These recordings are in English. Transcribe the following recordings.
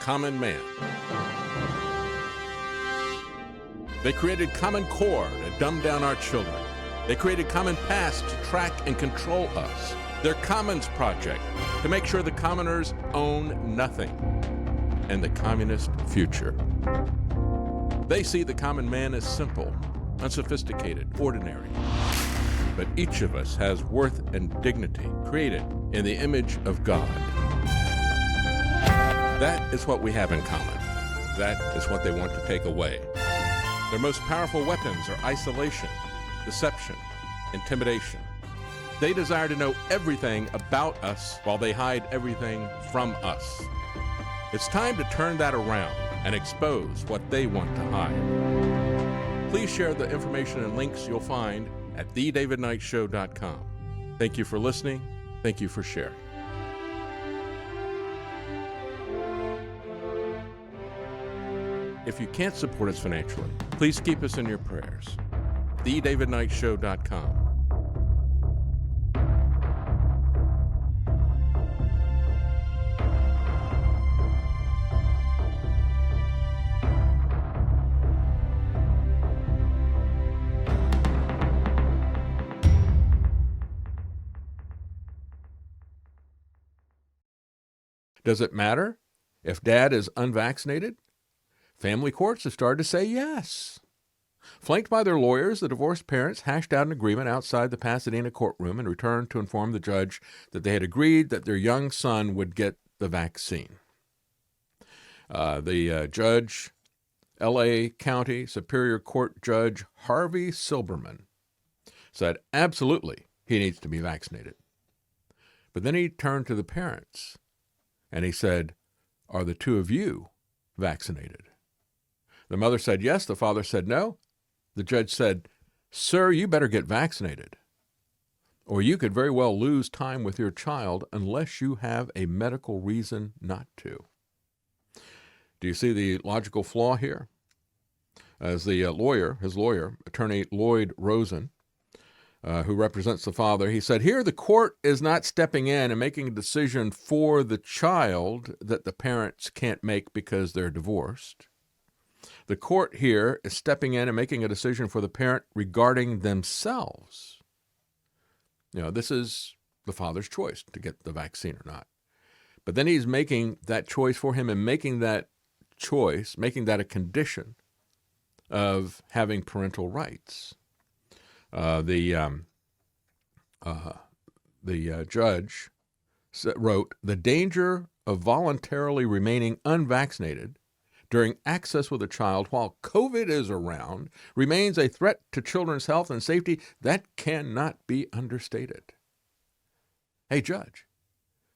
common man. They created Common Core to dumb down our children. They created Common Pass to track and control us. Their Commons Project to make sure the commoners own nothing. And the communist future. They see the common man as simple, unsophisticated, ordinary. But each of us has worth and dignity created in the image of God. That is what we have in common. That is what they want to take away. Their most powerful weapons are isolation, deception, intimidation. They desire to know everything about us while they hide everything from us. It's time to turn that around and expose what they want to hide. Please share the information and links you'll find at thedavidknightshow.com. Thank you for listening. Thank you for sharing. If you can't support us financially, please keep us in your prayers. thedavidknightshow.com. Does it matter if dad is unvaccinated? Family courts have started to say yes. Flanked by their lawyers, the divorced parents hashed out an agreement outside the Pasadena courtroom and returned to inform the judge that they had agreed that their young son would get the vaccine. The judge, L.A. County Superior Court Judge Harvey Silberman, said absolutely he needs to be vaccinated. But then he turned to the parents and he said, "Are the two of you vaccinated?" The mother said yes. The father said no. The judge said, "Sir, you better get vaccinated, or you could very well lose time with your child unless you have a medical reason not to." Do you see the logical flaw here? As the his lawyer, attorney Lloyd Rosen, who represents the father, he said, here the court is not stepping in and making a decision for the child that the parents can't make because they're divorced. The court here is stepping in and making a decision for the parent regarding themselves. This is the father's choice to get the vaccine or not. But then he's making that choice for him and making that choice, making that a condition of having parental rights. The judge wrote, "The danger of voluntarily remaining unvaccinated during access with a child while COVID is around remains a threat to children's health and safety that cannot be understated." Hey, judge,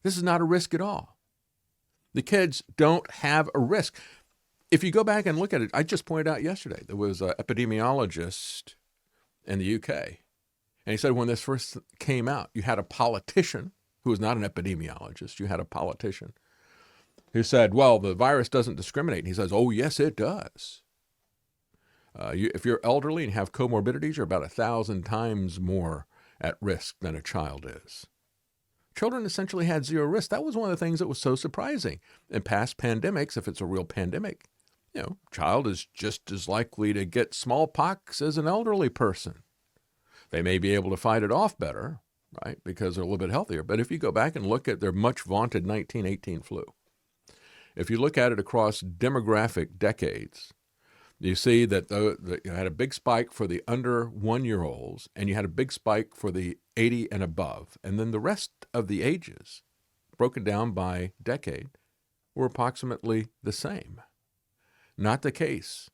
this is not a risk at all. The kids don't have a risk. If you go back and look at it, I just pointed out yesterday, there was an epidemiologist in the UK. And he said when this first came out, you had a politician who was not an epidemiologist. You had a politician who said, well, the virus doesn't discriminate. And he says, oh, yes, it does. If you're elderly and have comorbidities, you're about 1,000 times more at risk than a child is. Children essentially had zero risk. That was one of the things that was so surprising. In past pandemics, if it's a real pandemic, child is just as likely to get smallpox as an elderly person. They may be able to fight it off better, right, because they're a little bit healthier. But if you go back and look at their much vaunted 1918 flu, if you look at it across demographic decades, you see that you had a big spike for the under 1-year-olds, and you had a big spike for the 80 and above. And then the rest of the ages, broken down by decade, were approximately the same. Not the case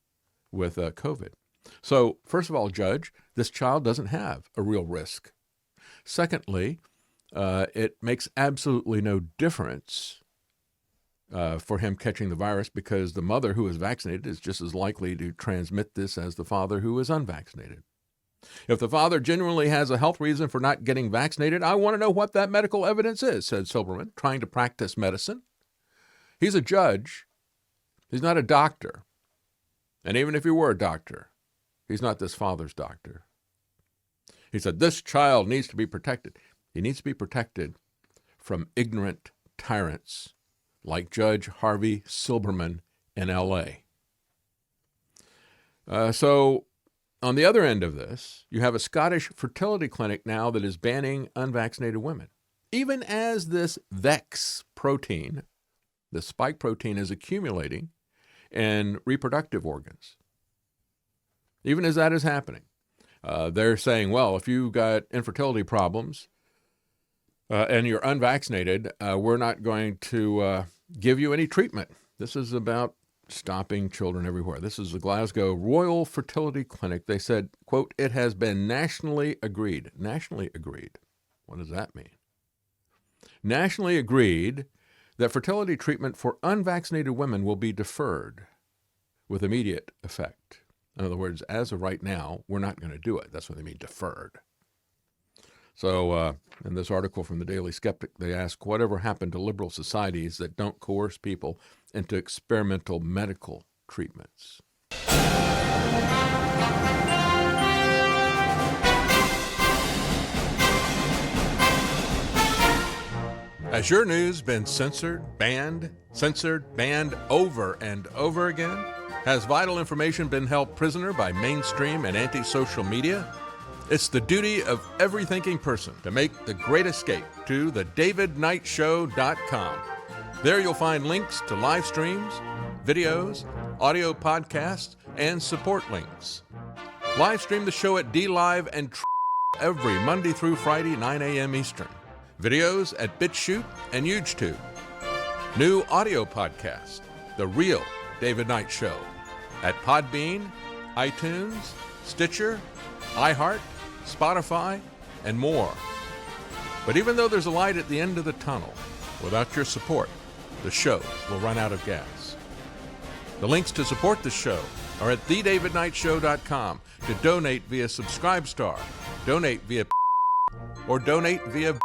with COVID. So, first of all, judge, this child doesn't have a real risk. Secondly, it makes absolutely no difference for him catching the virus because the mother who is vaccinated is just as likely to transmit this as the father who is unvaccinated. If the father genuinely has a health reason for not getting vaccinated, I want to know what that medical evidence is, said Silberman, trying to practice medicine. He's a judge. He's not a doctor. And even if he were a doctor, he's not this father's doctor. He said, this child needs to be protected. He needs to be protected from ignorant tyrants like Judge Harvey Silberman in L.A. So on the other end of this, you have a Scottish fertility clinic now that is banning unvaccinated women, even as this VEX protein, the spike protein, is accumulating in reproductive organs. Even as that is happening, they're saying, well, if you've got infertility problems and you're unvaccinated, we're not going to give you any treatment. This is about stopping children everywhere. This is the Glasgow Royal Fertility Clinic. They said, quote, it has been nationally agreed. Nationally agreed. What does that mean? Nationally agreed that fertility treatment for unvaccinated women will be deferred with immediate effect. In other words, as of right now, we're not going to do it. That's what they mean, deferred. So in this article from the Daily Skeptic, they ask, whatever happened to liberal societies that don't coerce people into experimental medical treatments? Has your news been censored, banned over and over again? Has vital information been held prisoner by mainstream and anti-social media? It's the duty of every thinking person to make the great escape to thedavidknightshow.com. There you'll find links to live streams, videos, audio podcasts, and support links. Live stream the show at DLive and every Monday through Friday, 9 a.m. Eastern. Videos at BitChute and YouTube. New audio podcast, The Real David Knight Show, at Podbean, iTunes, Stitcher, iHeart, Spotify, and more. But even though there's a light at the end of the tunnel, without your support, the show will run out of gas. The links to support the show are at thedavidknightshow.com to donate via Subscribestar, donate via or donate via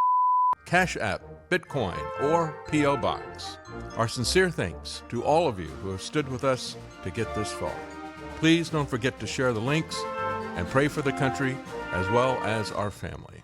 Cash App, Bitcoin, or P.O. Box. Our sincere thanks to all of you who have stood with us to get this far. Please don't forget to share the links and pray for the country as well as our family.